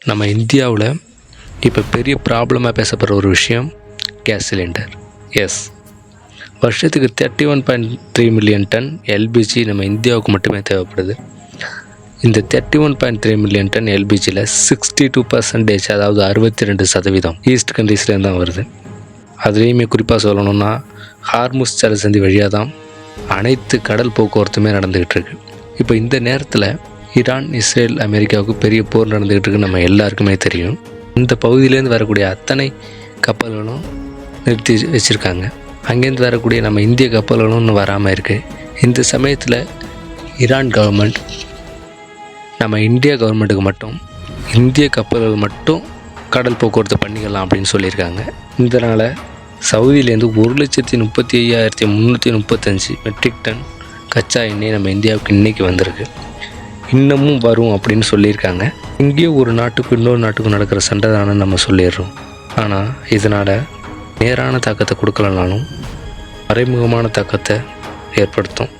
நம்ம இந்தியாவில் இப்போ பெரிய ப்ராப்ளமாக பேசப்படுற ஒரு விஷயம் கேஸ் சிலிண்டர். எஸ், வருஷத்துக்கு 31.3 மில்லியன் டன் எல்பிஜி நம்ம இந்தியாவுக்கு மட்டுமே தேவைப்படுது. இந்த 31.3 மில்லியன் டன் எல்பிஜியில் 62%, அதாவது 62% ஈஸ்ட் கண்ட்ரீஸ்லேருந்து தான் வருது. அதுலேயுமே குறிப்பாக சொல்லணும்னா ஹார்முஸ் ஜலசந்தி வழியாக தான் அனைத்து கடல் போக்குவரத்துமே நடந்துக்கிட்டு இருக்கு. இப்போ இந்த நேரத்தில் ஈரான், இஸ்ரேல், அமெரிக்காவுக்கு பெரிய போர் நடந்துக்கிட்டு இருக்கு, நம்ம எல்லாருக்குமே தெரியும். இந்த பகுதியிலேருந்து வரக்கூடிய அத்தனை கப்பல்களும் நிறுத்தி வச்சுருக்காங்க. அங்கேருந்து வரக்கூடிய நம்ம இந்திய கப்பல்களும் இன்னும் வராமல் இருக்குது. இந்த சமயத்தில் ஈரான் கவர்மெண்ட் நம்ம இந்தியா கவர்மெண்ட்டுக்கு மட்டும் இந்திய கப்பல்கள் மட்டும் கடல் போக்குவரத்து பண்ணிக்கலாம் அப்படின்னு சொல்லியிருக்காங்க. இதனால் சவுதியிலேருந்து 1,35,335 மெட்ரிக் டன் கச்சா எண்ணெய் நம்ம இந்தியாவுக்கு இன்றைக்கி வந்திருக்கு. இன்னமும் வரும் அப்படின்னு சொல்லியிருக்காங்க. இங்கேயும் ஒரு நாட்டுக்கும் இன்னொரு நாட்டுக்கும் நடக்கிற சண்டை தானே நம்ம சொல்லிடுறோம். ஆனால் இதனால் நேரான தாக்கத்தை கொடுக்கலனாலும் மறைமுகமான தாக்கத்தை ஏற்படுத்தும்.